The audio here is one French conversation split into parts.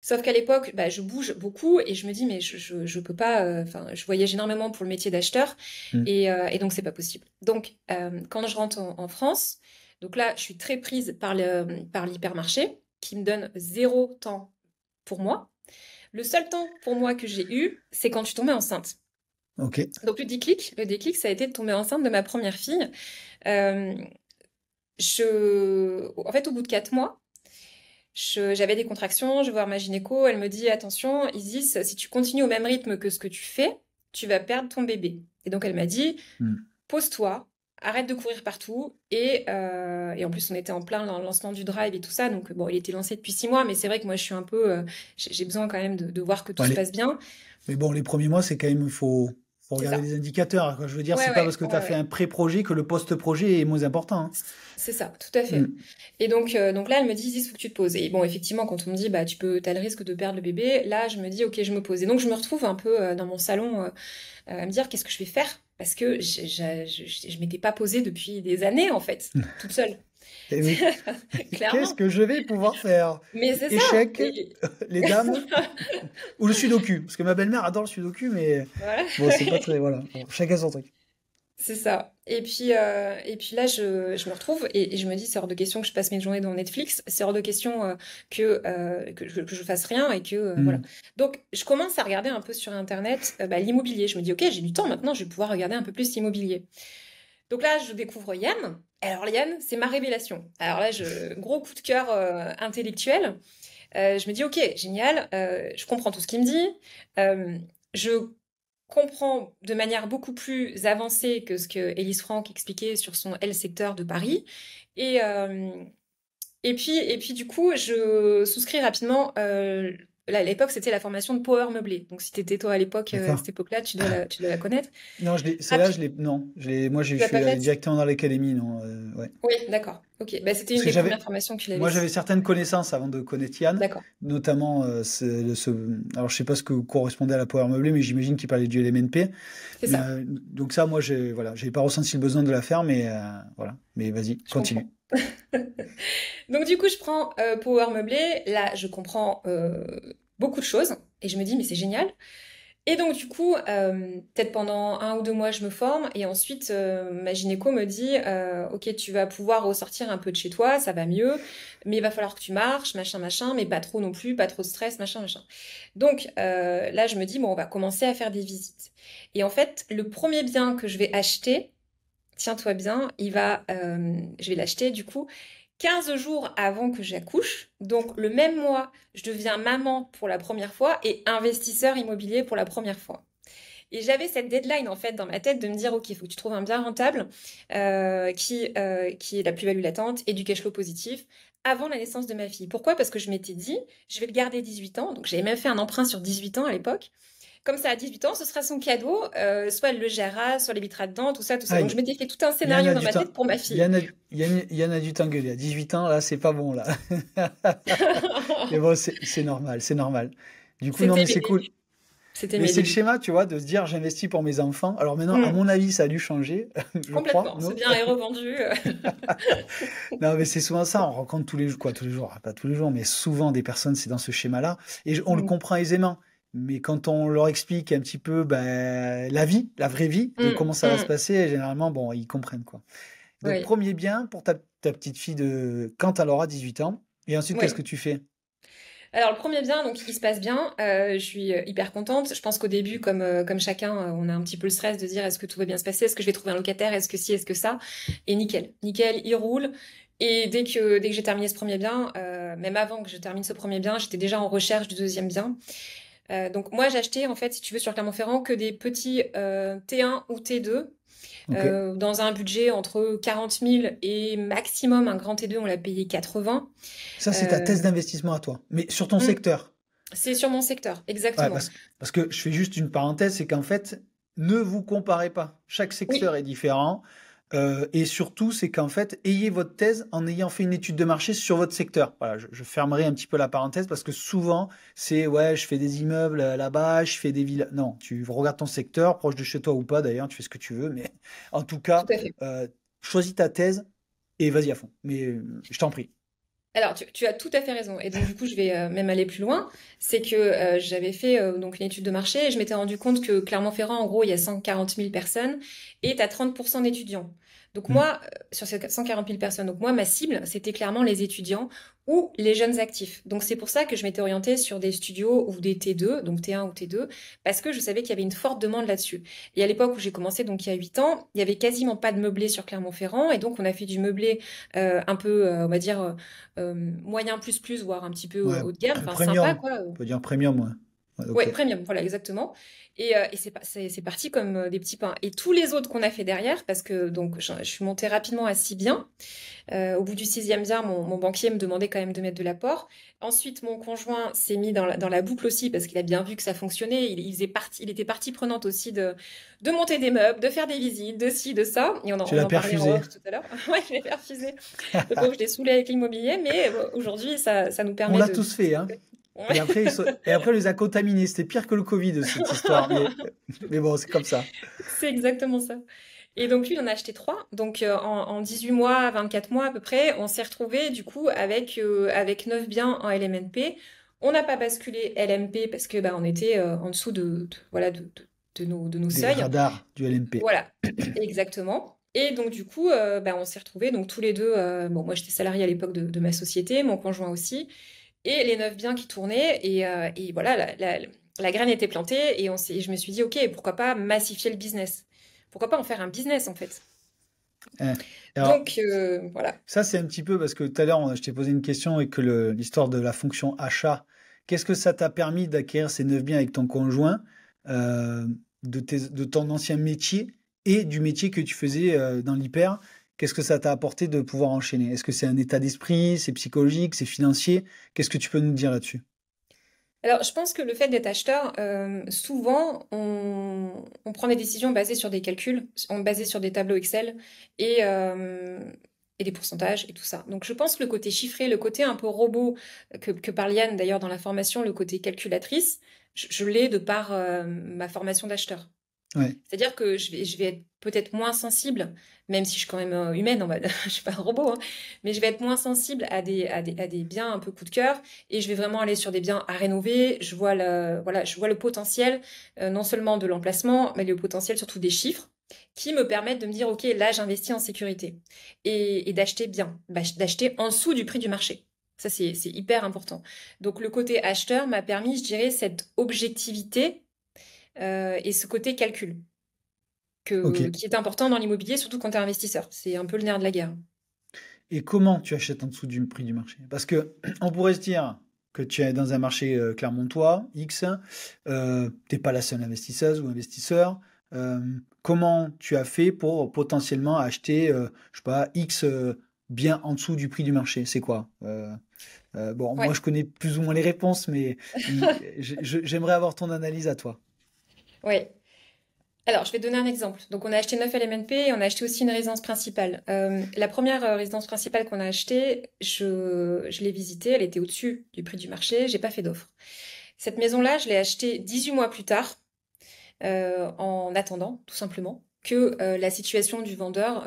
Sauf qu'à l'époque, bah, je bouge beaucoup et je me dis, mais je peux pas. Enfin, je voyage énormément pour le métier d'acheteur Hmm. et donc c'est pas possible. Donc, quand je rentre en France, donc là, je suis très prise par l'hypermarché qui me donne zéro temps pour moi. Le seul temps pour moi que j'ai eu, c'est quand je suis tombée enceinte. Ok. Donc le déclic, ça a été de tomber enceinte de ma première fille. Euh, en fait, au bout de 4 mois. J'avais des contractions, je vais voir ma gynéco, elle me dit attention, Isis, si tu continues au même rythme que ce que tu fais, tu vas perdre ton bébé. Et donc elle m'a dit Hmm. pose-toi, arrête de courir partout. Et en plus, on était en plein lancement du drive et tout ça, donc bon, il était lancé depuis 6 mois, mais c'est vrai que moi je suis un peu. J'ai besoin quand même de voir que tout Ouais, se passe bien. mais bon, les premiers mois, c'est quand même, faut C'est regarder ça. les indicateurs, quoi. Je veux dire, Ouais, c'est pas parce ouais, que tu as ouais, fait ouais. un pré-projet que le post-projet est moins important, hein. C'est ça, tout à fait. Hmm. Et donc là, elle me dit, il faut que tu te poses. Et bon, effectivement, quand on me dit, bah, t'as le risque de perdre le bébé, là, je me dis, ok, je me pose. Et donc, je me retrouve un peu dans mon salon à me dire, qu'est-ce que je vais faire? Parce que je m'étais pas posée depuis des années, en fait, toute seule, Eh oui. Qu'est-ce clairement. que je vais pouvoir faire? Mais c'est ça. Échec, Et les dames, ou le sudoku. Parce que ma belle-mère adore le sudoku, mais voilà. bon, c'est pas très, voilà. Bon, chacun son truc. C'est ça. Et puis là, je me retrouve et je me dis, c'est hors de question que je passe mes journées dans Netflix. C'est hors de question que je fasse rien et que voilà. Hmm. Donc, je commence à regarder un peu sur Internet bah, l'immobilier. Je me dis, ok, j'ai du temps maintenant, je vais pouvoir regarder un peu plus l'immobilier. Donc là, je découvre Yann. Alors Yann, c'est ma révélation. Alors là, gros coup de cœur intellectuel. Je me dis, ok, génial, je comprends tout ce qu'il me dit. Je comprends de manière beaucoup plus avancée que ce que Elise Franck expliquait sur son L secteur de Paris. Et, euh, et puis, du coup, je souscris rapidement. Là, à l'époque, c'était la formation de Power Meublé. Donc, si tu étais toi à l'époque, à D'accord. cette époque-là, tu dois la connaître. Non, celle-là, non, moi, je Tu l'as suis pas allé faite? directement dans l'académie, non, ouais. Oui, d'accord. Ok, bah, c'était Parce une que des premières formations qu'il avait. moi, j'avais certaines connaissances avant de connaître Yann, D'accord, notamment, alors je sais pas ce que correspondait à la Power Meublé, mais j'imagine qu'il parlait du LMNP. c'est Mais, ça, donc ça, moi, voilà, j'ai pas ressenti le besoin de la faire, mais, voilà. Mais vas-y, je continue. comprends. Donc du coup, je prends Power Meublé. Là, je comprends beaucoup de choses et je me dis, mais c'est génial. Et donc du coup, peut-être pendant 1 ou 2 mois, je me forme et ensuite, ma gynéco me dit, ok, tu vas pouvoir ressortir un peu de chez toi, ça va mieux, mais il va falloir que tu marches, machin, machin, mais pas trop non plus, pas trop de stress, machin, machin. Donc là, je me dis, bon, on va commencer à faire des visites. Et en fait, le premier bien que je vais acheter, tiens-toi bien, je vais l'acheter du coup 15 jours avant que j'accouche. Donc le même mois, je deviens maman pour la première fois et investisseur immobilier pour la première fois. Et j'avais cette deadline en fait dans ma tête de me dire ok, il faut que tu trouves un bien rentable qui est la plus-value latente et du cash flow positif avant la naissance de ma fille. Pourquoi? Parce que je m'étais dit, je vais le garder 18 ans. Donc j'avais même fait un emprunt sur 18 ans à l'époque. Comme ça, à 18 ans, ce sera son cadeau. Soit elle le gérera, soit elle habitera dedans, tout ça, tout ça. Donc, je Aïe, m'étais fait tout un Yann scénario a dans du ma temps. tête pour ma fille. Yann a du t'engueuler. À 18 ans, là, c'est pas bon, là. Mais bon, c'est normal, c'est normal. Du coup, non, C'était mais mes c'est cool. débuts. C'était Mais mes c'est le débuts. schéma, tu vois, de se dire j'investis pour mes enfants. Alors maintenant, à Hmm, mon avis, ça a dû changer, je crois, complètement. Ce non? bien est revendu. Non, mais c'est souvent ça, on rencontre tous les jours, quoi, tous les jours, pas tous les jours, mais souvent des personnes, c'est dans ce schéma-là, et on le Hmm, comprend aisément. Mais quand on leur explique un petit peu ben, la vie, la vraie vie, de hmm, comment ça va se hmm. passer, généralement, bon, ils comprennent, quoi. Donc, Oui, premier bien pour ta petite fille de quand elle aura 18 ans, et ensuite, qu'est-ce oui. que tu fais? Alors, le premier bien, donc, il se passe bien. Je suis hyper contente. Je pense qu'au début, comme chacun, on a un petit peu le stress de dire est-ce que tout va bien se passer? Est-ce que je vais trouver un locataire? Est-ce que ci? Est-ce que ça? Et nickel. Nickel, il roule. Et dès que j'ai terminé ce premier bien, même avant que je termine ce premier bien, j'étais déjà en recherche du deuxième bien. Donc moi j'ai acheté en fait si tu veux sur Clermont-Ferrand que des petits T1 ou T2 Ok. dans un budget entre 40 000 et maximum un grand T2 on l'a payé 80. Ça, c'est ta Euh, thèse d'investissement à toi, mais sur ton hmm, secteur. c'est sur mon secteur Ouais, exactement. parce que je fais juste une parenthèse, c'est qu'en fait, ne vous comparez pas. Chaque secteur Oui, est différent. Et surtout, c'est qu'en fait, ayez votre thèse en ayant fait une étude de marché sur votre secteur. Voilà, je fermerai un petit peu la parenthèse parce que souvent, c'est ouais, je fais des immeubles là-bas, je fais des villas. Non, tu regardes ton secteur, proche de chez toi ou pas d'ailleurs, tu fais ce que tu veux, mais en tout tout cas, à fait. euh, choisis ta thèse et vas-y à fond. Mais je t'en prie. Alors, tu as tout à fait raison. Et donc, du coup, je vais même aller plus loin. C'est que j'avais fait donc une étude de marché et je m'étais rendu compte que Clermont-Ferrand, en gros, il y a 140 000 personnes et tu as 30% d'étudiants. Donc Hmm. moi, sur ces 140 000 personnes, donc moi, ma cible, c'était clairement les étudiants ou les jeunes actifs. Donc c'est pour ça que je m'étais orientée sur des studios ou des T2, donc T1 ou T2, parce que je savais qu'il y avait une forte demande là-dessus. Et à l'époque où j'ai commencé, donc il y a 8 ans, il y avait quasiment pas de meublé sur Clermont-Ferrand. Et donc on a fait du meublé un peu, on va dire moyen plus plus, voire un petit peu Ouais, haut de gamme, enfin sympa premium. quoi. On peut dire premium, ouais. Ouais, Ouais, ok. premium, voilà, exactement. Et c'est parti comme des petits pains. Et tous les autres qu'on a fait derrière, parce que donc je suis montée rapidement à 6 biens. Au bout du sixième bien, mon banquier me demandait quand même de mettre de l'apport. Ensuite, mon conjoint s'est mis dans la boucle aussi parce qu'il a bien vu que ça fonctionnait. Il était partie prenante aussi de monter des meubles, de faire des visites, de ci, de ça. Et Tu on l'as en parlait en perfusé. off tout à l'heure. Ouais, je l'ai perfusé. Le pauvre, je l'ai saoulé avec l'immobilier, mais aujourd'hui, ça nous On permet l'a de tous fait, hein. Ouais. Et après, on les a contaminés. C'était pire que le Covid, cette histoire. Mais bon, c'est comme ça. C'est exactement ça. Et donc lui, il en a acheté trois. Donc en 18 mois, 24 mois à peu près, on s'est retrouvé du coup avec 9 biens en LMNP. On n'a pas basculé LMP parce que bah, on était en dessous voilà, de nos Des seuils. radars du LMP. Voilà, exactement. Et donc du coup, bah, on s'est retrouvés donc tous les deux. Bon, moi j'étais salariée à l'époque de ma société, mon conjoint aussi, et les 9 biens qui tournaient. Et voilà, la graine était plantée et je me suis dit, ok, pourquoi pas massifier le business? Pourquoi pas en faire un business en fait? Hein. Alors, Donc voilà. ça, c'est un petit peu parce que tout à l'heure, je t'ai posé une question et que l'histoire de la fonction achat, qu'est-ce que ça t'a permis d'acquérir ces 9 biens avec ton conjoint, euh, de ton ancien métier et du métier que tu faisais dans l'hyper? Qu'est-ce que ça t'a apporté de pouvoir enchaîner? Est-ce que c'est un état d'esprit, c'est psychologique, c'est financier? Qu'est-ce que tu peux nous dire là-dessus? Alors je pense que le fait d'être acheteur, souvent on prend des décisions basées sur des calculs, basées sur des tableaux Excel et, euh, et des pourcentages et tout ça. Donc je pense que le côté chiffré, le côté un peu robot que parle Yann d'ailleurs dans la formation, le côté calculatrice, je l'ai de par ma formation d'acheteur. Ouais, C'est-à-dire que je vais être peut-être moins sensible, même si je suis quand même humaine, je suis pas un robot, hein, mais je vais être moins sensible à des biens un peu coup de cœur et je vais vraiment aller sur des biens à rénover. Voilà, je vois le potentiel, non seulement de l'emplacement, mais le potentiel surtout des chiffres qui me permettent de me dire, OK, là, j'investis en sécurité et d'acheter bien, d'acheter en dessous du prix du marché. Ça, c'est hyper important. Donc, le côté acheteur m'a permis, je dirais, cette objectivité et ce côté calcul ok. qui est important dans l'immobilier, surtout quand tu es investisseur. C'est un peu le nerf de la guerre. Et comment tu achètes en dessous du prix du marché? Parce que on pourrait se dire que tu es dans un marché clermontois, X, t'es pas la seule investisseuse ou investisseur. Euh, Comment tu as fait pour potentiellement acheter, je sais pas, X bien en dessous du prix du marché? C'est quoi? Bon, moi Ouais, je connais plus ou moins les réponses, mais j'aimerais avoir ton analyse à toi. ouais. Alors, je vais te donner un exemple. Donc, on a acheté 9 LMNP et on a acheté aussi une résidence principale. La première résidence principale qu'on a achetée, je l'ai visitée, elle était au-dessus du prix du marché, j'ai pas fait d'offre. Cette maison-là, je l'ai achetée 18 mois plus tard, en attendant, tout simplement, que la situation du vendeur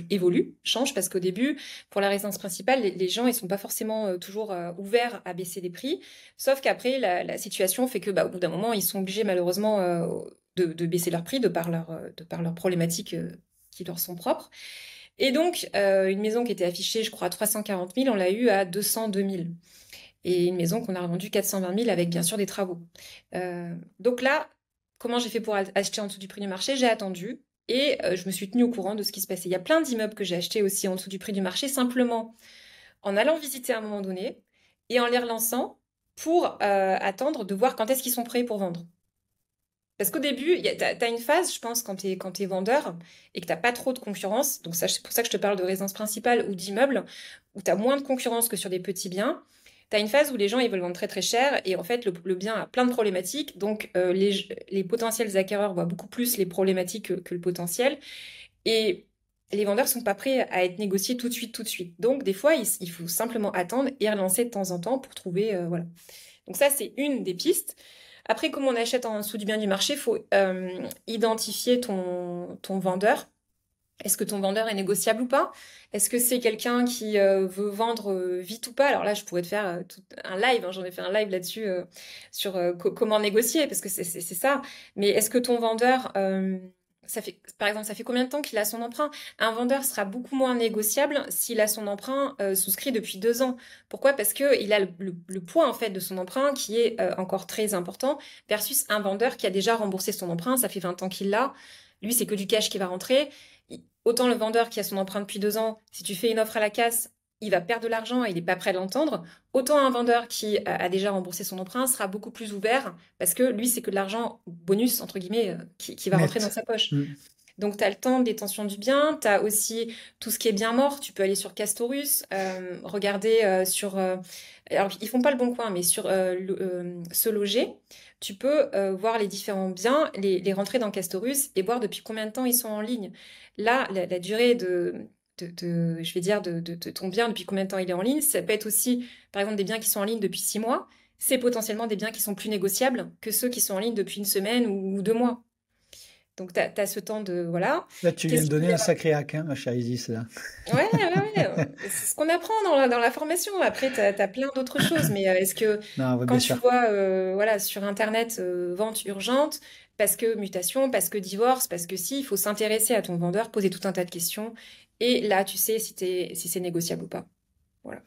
évolue, change, parce qu'au début, pour la résidence principale, les gens, ils sont pas forcément toujours ouverts à baisser les prix, sauf qu'après, la situation fait que, bah, au bout d'un moment, ils sont obligés, malheureusement, de baisser leur prix de par leurs problématiques qui leur sont propres. Et donc, une maison qui était affichée, je crois, à 340 000, on l'a eu à 202 000. Et une maison qu'on a revendue 420 000 avec bien sûr des travaux. Donc là, comment j'ai fait pour acheter en dessous du prix du marché? J'ai attendu et je me suis tenue au courant de ce qui se passait. Il y a plein d'immeubles que j'ai achetés aussi en dessous du prix du marché, simplement en allant visiter à un moment donné et en les relançant pour attendre de voir quand est-ce qu'ils sont prêts pour vendre. Parce qu'au début, t'as une phase, je pense, quand t'es vendeur et que t'as pas trop de concurrence. Donc ça, c'est pour ça que je te parle de résidence principale ou d'immeuble, où t'as moins de concurrence que sur des petits biens. T'as une phase où les gens ils veulent vendre très très cher et en fait le bien a plein de problématiques. Donc les potentiels acquéreurs voient beaucoup plus les problématiques que le potentiel. Et les vendeurs sont pas prêts à être négociés tout de suite, tout de suite. Donc des fois, il faut simplement attendre et relancer de temps en temps pour trouver... voilà. Donc ça, c'est une des pistes. Après, comme on achète en dessous du bien du marché, il faut identifier ton vendeur Est-ce que ton vendeur est négociable ou pas? Est-ce que c'est quelqu'un qui veut vendre vite ou pas? Alors là, je pourrais te faire tout un live, hein, j'en ai fait un live là-dessus sur comment négocier, parce que c'est ça. Mais est-ce que ton vendeur, ça fait, par exemple, ça fait combien de temps qu'il a son emprunt? Un vendeur sera beaucoup moins négociable s'il a son emprunt souscrit depuis 2 ans. Pourquoi? Parce que il a le poids en fait de son emprunt qui est encore très important versus un vendeur qui a déjà remboursé son emprunt, ça fait 20 ans qu'il l'a. Lui, c'est que du cash qui va rentrer. Autant le vendeur qui a son emprunt depuis 2 ans, si tu fais une offre à la casse, il va perdre de l'argent et il n'est pas prêt à l'entendre. Autant un vendeur qui a déjà remboursé son emprunt sera beaucoup plus ouvert parce que lui, c'est que de l'argent bonus, entre guillemets, qui va rentrer dans Net. sa poche. Mm. Donc, tu as le temps de détention du bien, tu as aussi tout ce qui est bien mort. Tu peux aller sur Castorus, regarder sur... alors, ils font pas le bon coin, mais sur Se Loger, tu peux voir les différents biens, les rentrer dans Castorus et voir depuis combien de temps ils sont en ligne. Là, la durée je vais dire, de ton bien, depuis combien de temps il est en ligne, ça peut être aussi, par exemple, des biens qui sont en ligne depuis 6 mois. C'est potentiellement des biens qui sont plus négociables que ceux qui sont en ligne depuis une semaine ou 2 mois. Donc, tu as ce temps de... Voilà. Là, tu viens de Qu'est-ce donner qui... un sacré hack, hein, ma chère Isis, là. Ouais, ouais, ouais. C'est ce qu'on apprend dans la formation. Après, tu as plein d'autres choses. Mais est-ce que Non, ouais, quand bien tu sûr. vois voilà, sur Internet vente urgente, parce que mutation, parce que divorce, parce que si, il faut s'intéresser à ton vendeur, poser tout un tas de questions. Et là, tu sais si c'est négociable ou pas. Voilà.